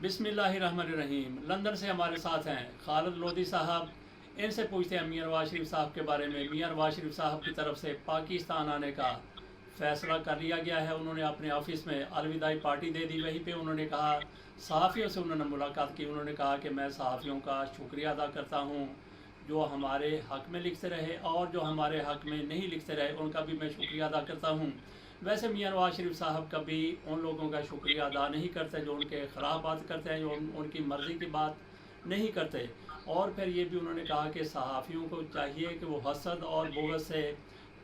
बिस्मिल्लाहिर्रहमानिर्रहीम। लंदन से हमारे साथ हैं खालिद लोधी साहब। इनसे पूछते हैं मियां नवाज शरीफ साहब के बारे में। मियां नवाज शरीफ साहब की तरफ से पाकिस्तान आने का फ़ैसला कर लिया गया है। उन्होंने अपने ऑफिस में अलविदाई पार्टी दे दी। वहीं पे उन्होंने कहा, सहाफ़ियों से उन्होंने मुलाकात की। उन्होंने कहा कि मैं सहाफ़ियों का शुक्रिया अदा करता हूँ जो हमारे हक़ में लिखते रहे, और जो हमारे हक़ में नहीं लिखते रहे उनका भी मैं शुक्रिया अदा करता हूँ। वैसे मियां नवाज शरीफ साहब कभी उन लोगों का शुक्रिया अदा नहीं करते जो उनके ख़िलाफ़ बात करते हैं, जो उनकी मर्ज़ी की बात नहीं करते। और फिर ये भी उन्होंने कहा कि सहाफ़ियों को चाहिए कि वो हसद और बुग़्ज़ से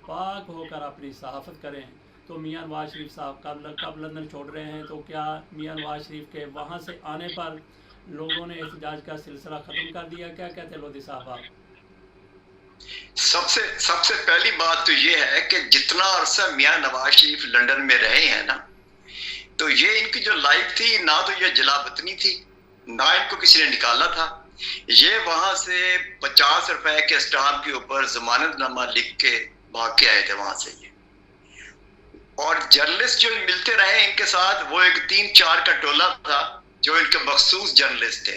पाक होकर अपनी सहाफ़त करें। तो मियां नवाज शरीफ साहब कब लंदन छोड़ रहे हैं, तो क्या मियां नवाज शरीफ के वहाँ से आने पर लोगों ने एहतजाज का सिलसिला ख़त्म कर दिया? क्या कहते हैं लोधी साहब आप? सबसे सबसे पहली बात तो ये है कि जितना अरसा मियां नवाज शरीफ लंदन में रहे हैं ना, तो ये इनकी जो लाइफ थी ना, तो ये जलावतनी थी, ना इनको किसी ने निकाला था। ये वहां से 50 रुपए के स्टाम्प के ऊपर जमानतनामा लिख के भाग के आए थे वहां से ये। और जर्नलिस्ट जो मिलते रहे इनके साथ, वो एक 3-4 का टोला था जो इनके मखसूस जर्नलिस्ट थे,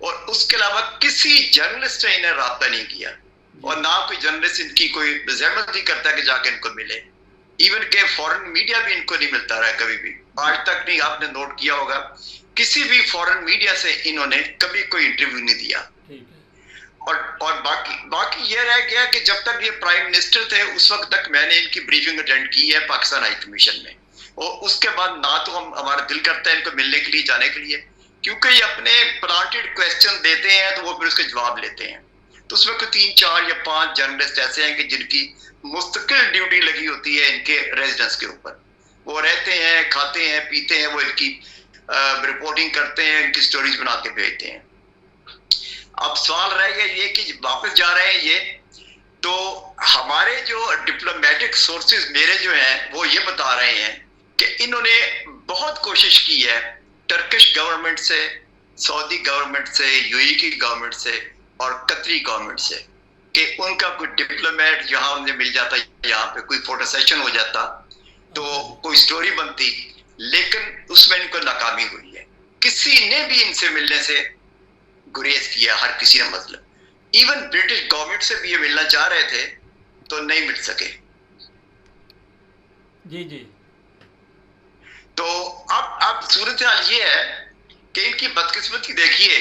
और उसके अलावा किसी जर्नलिस्ट ने इन्हें राब्ता नहीं किया, और ना कोई जर्नलिस्ट इनकी कोई जहमत नहीं करता कि जाके इनको मिले। इवन के फॉरेन मीडिया भी इनको नहीं मिलता रहा कभी भी, आज तक नहीं। आपने नोट किया होगा, किसी भी फॉरेन मीडिया से इन्होंने कभी कोई इंटरव्यू नहीं दिया। और बाकी ये रह गया कि जब तक ये प्राइम मिनिस्टर थे उस वक्त तक मैंने इनकी ब्रीफिंग अटेंड की है पाकिस्तान हाई कमीशन में, और उसके बाद ना तो हमारा दिल करता है इनको मिलने के लिए, जाने के लिए, क्योंकि ये अपने प्लांटेड क्वेश्चन देते हैं तो वो फिर उसके जवाब लेते हैं। तो उसमें कोई 3-4 या 5 जर्नलिस्ट ऐसे हैं कि जिनकी मुस्तकिल ड्यूटी लगी होती है इनके रेजिडेंस के ऊपर। वो रहते हैं, खाते हैं, पीते हैं, वो इनकी रिपोर्टिंग करते हैं, इनकी स्टोरीज बना के भेजते हैं। अब सवाल रह गया ये कि वापस जा रहे हैं ये, तो हमारे जो डिप्लोमेटिक सोर्सेज मेरे जो हैं वो ये बता रहे हैं कि इन्होंने बहुत कोशिश की है टर्किश गवर्नमेंट से, सऊदी गवर्नमेंट से, यूएई की गवर्नमेंट से और कतरी गवर्नमेंट से, कि उनका कोई डिप्लोमेट यहाँ उन्हें मिल जाता, यहाँ पे कोई फोटो सेशन हो जाता तो कोई स्टोरी बनती, लेकिन उसमें इनको नाकामी हुई है। किसी ने भी इनसे मिलने से गुरेज किया, हर किसी ने, मतलब इवन ब्रिटिश गवर्नमेंट से भी ये मिलना चाह रहे थे तो नहीं मिल सके। जी जी। तो अब सूरत हाल ये है कि इनकी बदकिस्मती देखिए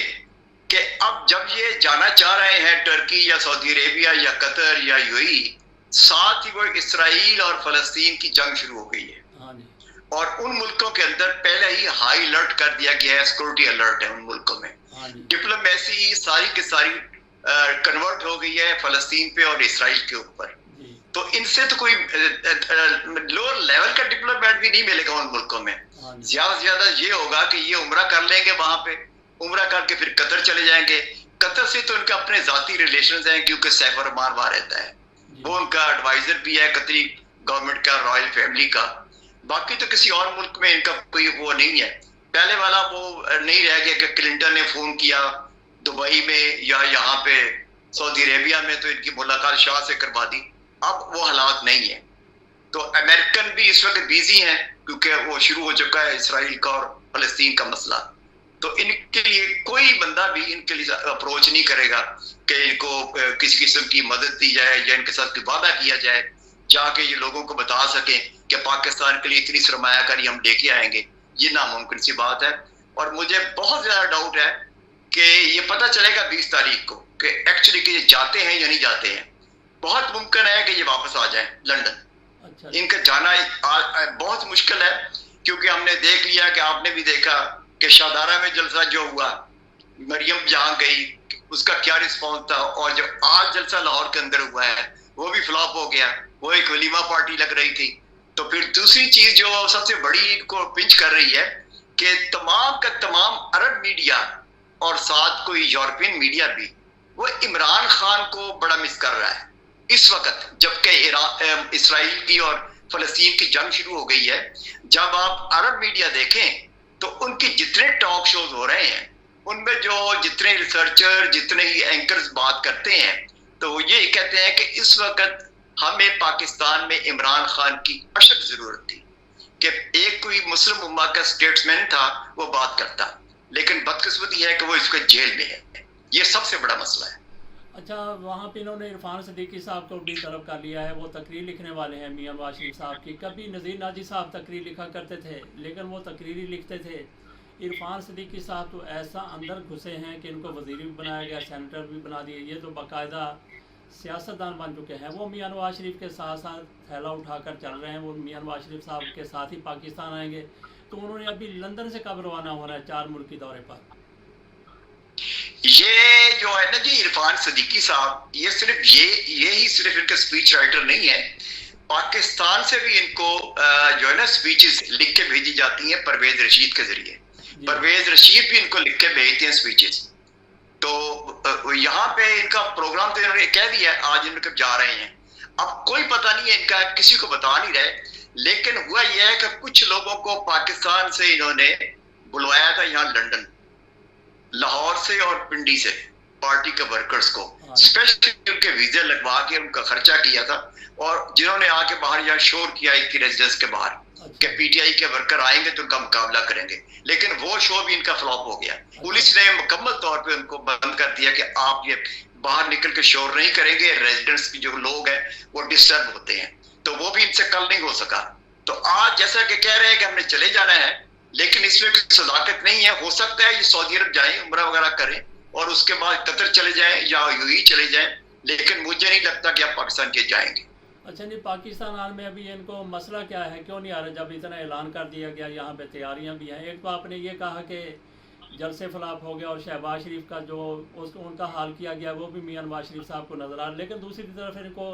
कि अब जब ये जाना चाह रहे हैं टर्की या सऊदी अरेबिया या कतर या यूएई, साथ ही वो इसराइल और फलस्तीन की जंग शुरू हो गई है। और उन मुल्कों के अंदर पहले ही हाई अलर्ट कर दिया गया है, सिक्योरिटी अलर्ट है उन मुल्कों में। डिप्लोमेसी सारी की सारी कन्वर्ट हो गई है फलस्तीन पे और इसराइल के ऊपर। तो इनसे तो कोई लोअर लेवल का डिप्लोमेट भी नहीं मिलेगा उन मुल्कों में। ज्यादा से ज्यादा ये होगा कि ये उम्रा कर लेंगे वहां पे, उम्रा करके फिर कतर चले जाएंगे। कतर से तो उनके अपने जाती रिलेशन हैं, क्योंकि सैफर मार वहां रहता है, वो उनका एडवाइजर भी है कतरी गवर्नमेंट का, रॉयल फैमिली का। बाकी तो किसी और मुल्क में इनका कोई वो नहीं है। पहले वाला वो नहीं रह गया कि क्लिंटन ने फोन किया दुबई में या यहाँ पे सऊदी अरेबिया में तो इनकी मुलाकात शाह से करवा दी। अब वो हालात नहीं है। तो अमेरिकन भी इस वक्त बिजी हैं, क्योंकि वो शुरू हो चुका है इसराइल का और फलस्तीन का मसला। तो इनके लिए कोई बंदा भी इनके लिए अप्रोच नहीं करेगा कि इनको किसी किस्म की मदद दी जाए या इनके साथ कोई वादा किया जाए, जाके ये लोगों को बता सके कि पाकिस्तान के लिए इतनी सरमायाकारी हम लेके आएंगे। ये नामुमकिन सी बात है। और मुझे बहुत ज्यादा डाउट है कि ये पता चलेगा 20 तारीख को कि एक्चुअली कि ये जाते हैं या नहीं जाते हैं। बहुत मुमकिन है कि ये वापस आ जाए लंदन। अच्छा। इनका जाना बहुत मुश्किल है, क्योंकि हमने देख लिया कि आपने भी देखा कि शादारा में जलसा जो हुआ, मरियम जहां गई उसका क्या रिस्पॉन्स था, और जो आज जलसा लाहौर के अंदर हुआ है वो भी फ्लॉप हो गया, वो एक वलीमा पार्टी लग रही थी। तो फिर दूसरी चीज जो सबसे बड़ी इनको पिंच कर रही है कि तमाम का तमाम अरब मीडिया और साथ कोई यूरोपियन मीडिया भी, वो इमरान खान को बड़ा मिस कर रहा है इस वक्त, जबकि इसराइल की और फलस्तीन की जंग शुरू हो गई है। जब आप अरब मीडिया देखें तो उनके जितने टॉक शोज हो रहे हैं उनमें जो जितने रिसर्चर, जितने ही एंकर्स बात करते हैं, तो वो ये कहते हैं कि इस वक्त हमें पाकिस्तान में इमरान खान की अशद जरूरत थी कि एक कोई मुस्लिम उम्मा का स्टेट्समैन था वो बात करता। लेकिन बदकिस्मती है कि वो इसको जेल में है। ये सबसे बड़ा मसला है। अच्छा, वहाँ पे इन्होंने इरफान सदीकी साहब को भी तलब कर लिया है, वो तकरीर लिखने वाले हैं मियां नवाज शरीफ साहब की। कभी नज़ीर नाजी साहब तकरीर लिखा करते थे, लेकिन वो तकरीर ही लिखते थे। इरफान सदीकी साहब तो ऐसा अंदर घुसे हैं कि इनको वज़ीर भी बनाया गया, सेनेटर भी बना दिए, ये तो बाकायदा सियासतदान बन चुके हैं। वो मियां नवाज शरीफ के साथ साथ थैला उठाकर चल रहे हैं। वो मियां नवाज शरीफ साहब के साथ ही पाकिस्तान आएंगे। तो उन्होंने अभी लंदन से कब रवाना होना है 4 मुल्क के दौरे पर? ये जो है ना जी इरफान सदीकी साहब, ये सिर्फ ये सिर्फ इनका स्पीच राइटर नहीं है। पाकिस्तान से भी इनको जो है ना स्पीचेस लिख के भेजी जाती हैं परवेज रशीद के जरिए। परवेज रशीद भी इनको लिख के भेजते हैं स्पीचेस। तो यहाँ पे इनका प्रोग्राम तो इन्होंने कह दिया है, आज इनके जा रहे हैं। अब कोई पता नहीं है इनका, किसी को बता नहीं रहे। लेकिन हुआ यह है कि कुछ लोगों को पाकिस्तान से इन्होंने बुलवाया था, यहाँ लंदन, लाहौर से और पिंडी से पार्टी के वर्कर्स को स्पेशली उनके वीजे लगवा के उनका खर्चा किया था, और जिन्होंने आके बाहर यहाँ शोर किया इनकी रेजिडेंस के बाहर कि पीटीआई के वर्कर आएंगे तो उनका मुकाबला करेंगे। लेकिन वो शो भी इनका फ्लॉप हो गया। पुलिस ने मुकम्मल तौर पे उनको बंद कर दिया कि आप ये बाहर निकल के शोर नहीं करेंगे, रेजिडेंट्स की जो लोग हैं वो डिस्टर्ब होते हैं। तो वो भी इनसे कल नहीं हो सका। तो आज जैसा कि कह रहे हैं कि हमने चले जाना है, लेकिन इसमें कोई सदाकत नहीं है। हो सकता है ये सऊदी अरब जाएं, उम्रा वगैरह करें और उसके बाद कतर चले जाएं या यूएई चले जाएं, लेकिन मुझे नहीं लगता कि आप पाकिस्तान के जाएंगे। अच्छा जी, पाकिस्तान आने में अभी इनको मसला क्या है, क्यों नहीं आ रहा जब इतना ऐलान कर दिया गया, यहाँ पे तैयारियाँ भी हैं। एक तो आपने ये कहा कि जलसे फलाप हो गया और शहबाज शरीफ का जो उनका हाल किया गया वो भी मियां नवाज शरीफ साहब को नजर आ रहा, लेकिन दूसरी तरफ इनको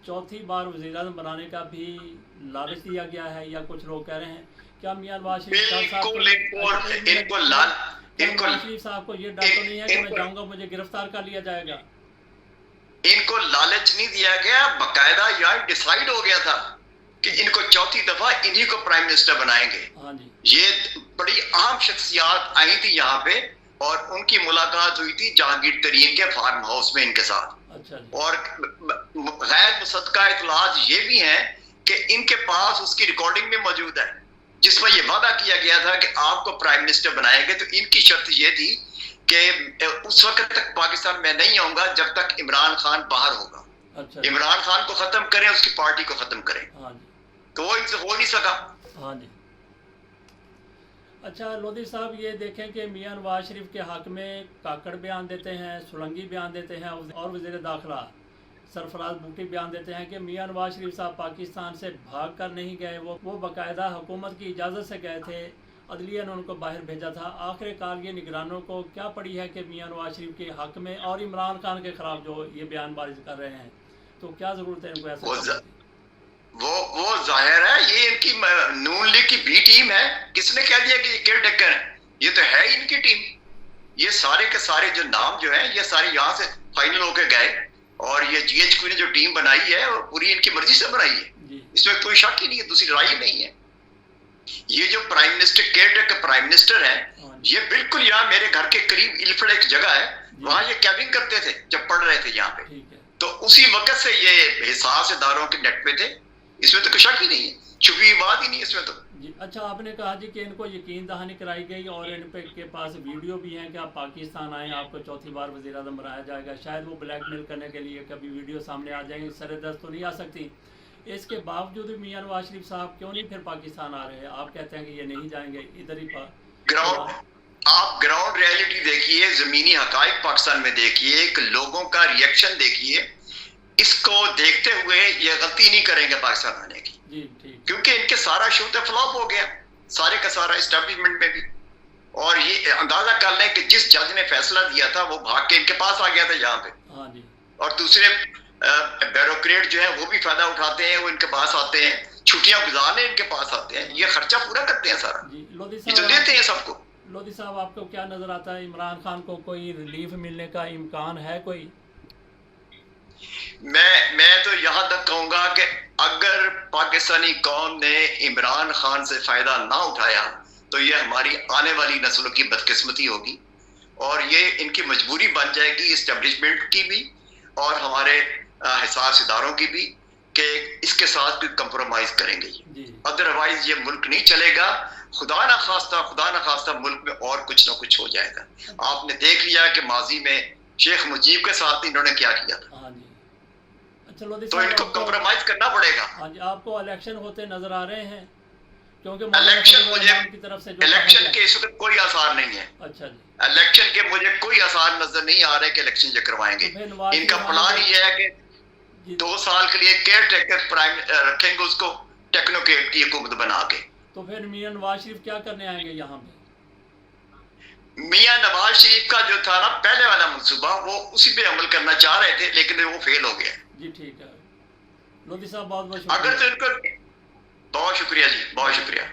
चौथी बार वज़ीर-ए-आज़म बनाने का भी लालच दिया गया है, या कुछ लोग कह रहे हैं क्या मियां नवाज शरीफ साहब को ये डर तो नहीं है कि मैं जाऊंगा मुझे गिरफ्तार कर लिया जाएगा? इनको लालच नहीं दिया गया, बकायदा यहाँ डिसाइड हो गया था कि इनको चौथी दफा इन्हीं को प्राइम मिनिस्टर बनाएंगे। हाँ जी। ये बड़ी अहम शख्सियात आई थी यहाँ पे और उनकी मुलाकात हुई थी जहांगीर तरीन के फार्म हाउस में इनके साथ। अच्छा जी। और गैर मुसद्दका इत्तलात ये भी हैं कि इनके पास उसकी रिकॉर्डिंग में मौजूद है जिसमें ये वादा किया गया था कि आपको प्राइम मिनिस्टर बनाएंगे। तो इनकी शर्त ये थी कि उस वक्त तक पाकिस्तान में नहीं आऊंगा जब तक इमरान खान बाहर होगा। अच्छा। इमरान खान को खत्म करें, उसकी पार्टी को खत्म करें। हाँ जी। तो वो इनसे हो नहीं सका। हाँ जी। अच्छा लोधी साहब, ये देखें कि मियां नवाज शरीफ के हक में काकड़ बयान देते हैं, सुलंगी बयान देते हैं, और वज़ीर दाखिला सरफराज बूटी बयान देते हैं कि मियां नवाज शरीफ साहब पाकिस्तान से भाग कर नहीं गए, वो बाकायदा हुकूमत की इजाज़त से गए थे, अदलिया ने उनको बाहर भेजा था। आखिरकार ये निगरानों को क्या पड़ी है कि मियां नवाज शरीफ के हक में और इमरान खान के खिलाफ जो ये बयानबाजी कर रहे हैं, तो क्या ज़रूरत है इनको ऐसा? वो जाहिर है ये इनकी नून लीग की बी टीम है। किसने कह दिया कि ये केयर टेकर है? ये तो है इनकी टीम। ये सारे के सारे जो नाम जो है ये सारे यहाँ से फाइनल होके गए, और ये जीएचक्यू ने जो टीम बनाई है वो पूरी इनकी मर्जी से बनाई है, इसमें कोई शक ही नहीं है, दूसरी राय नहीं है। ये जो prime minister care taker prime minister है, ये बिल्कुल यहाँ मेरे घर के करीब इलफड़ एक जगह है, वहां ये कैबिंग करते थे जब पढ़ रहे थे यहाँ पे। तो उसी वक्त से ये हिसास इदारों के नेट पे थे, इसमें तो कोई शक ही नहीं है, छुपी बात ही नहीं है इसमें तो जी। अच्छा, आपने कहा जी कि इनको यकीन दहानी कराई गई और इन पे के पास वीडियो भी हैं कि आप पाकिस्तान आए, आपको चौथी बार वज़ीर-ए-आज़म बनाया जाएगा। शायद वो ब्लैकमेल करने के लिए कभी वीडियो सामने आ जाएंगे, सरेदस्त तो नहीं आ सकती। इसके बावजूद मियां नवाज शरीफ साहब क्यों नहीं फिर पाकिस्तान आ रहे हैं? आप कहते हैं कि ये नहीं जाएंगे, इधर ही आप ग्राउंड रियलिटी देखिए, जमीनी हकाइक पाकिस्तान में देखिए, लोगों का रिएक्शन देखिए। इसको देखते हुए ये गलती नहीं करेंगे पाकिस्तान आने की जी, ठीक। क्योंकि इनके सारा शो तो फ्लॉप हो गया, सारे का सारा एस्टेब्लिशमेंट में भी। और ये अंदाजा कर लें कि जिस जज ने फैसला दिया था वो भाग के इनके पास आ गया था यहाँ पे। हाँ जी। और दूसरे ब्यूरोक्रेट जो है वो भी फायदा उठाते हैं, वो इनके पास आते हैं, छुट्टियां गुजारने इनके पास आते हैं, ये खर्चा पूरा करते हैं सारा जी। लोधी साहब तो देते हैं सबको। लोधी साहब, आपको क्या नजर आता है, इमरान खान को कोई रिलीफ मिलने का इम्कान है कोई? मैं तो यहाँ तक कहूंगा कि अगर पाकिस्तानी कौम ने इमरान खान से फायदा ना उठाया तो ये हमारी आने वाली नस्लों की बदकिस्मती होगी, और ये इनकी मजबूरी बन जाएगी इस्टेब्लिशमेंट की भी और हमारे हिसास इदारों की भी कि इसके साथ कोई कंप्रोमाइज करेंगे जी। अदरवाइज ये मुल्क नहीं चलेगा। खुदा ना खास्ता मुल्क में और कुछ ना कुछ हो जाएगा। आपने देख लिया कि माजी में शेख मुजीब के साथ इन्होंने क्या किया था। हाँ जी। अच्छा लोधी तो साहब, इनको आपको कंप्रोमाइज करना पड़ेगा। हाँ जी, आपको इलेक्शन होते नजर आ रहे हैं? क्योंकि इलेक्शन मुझे की तरफ से जो इलेक्शन के इस वक्त कोई आसार नहीं है। अच्छा जी। इलेक्शन के मुझे कोई आसार नजर नहीं आ रहे कि इलेक्शन ये करवाएंगे। तो फिर नवाज इनका शरीफ प्लान ये है कि जी, 2 साल के लिए केयर टेकर प्राइम रखेंगे उसको, टेक्नोक्रेट की हुकूमत बना के। तो फिर मियां नवाज शरीफ क्या करने आएंगे यहाँ पे? मियां नवाज शरीफ का जो था ना पहले वाला मंसूबा, वो उसी पे अमल करना चाह रहे थे, लेकिन वो फेल हो गया। जी ठीक है लोधी साहब, बहुत बहुत अगर शुक्रिया। तो इनको बहुत शुक्रिया जी, बहुत शुक्रिया।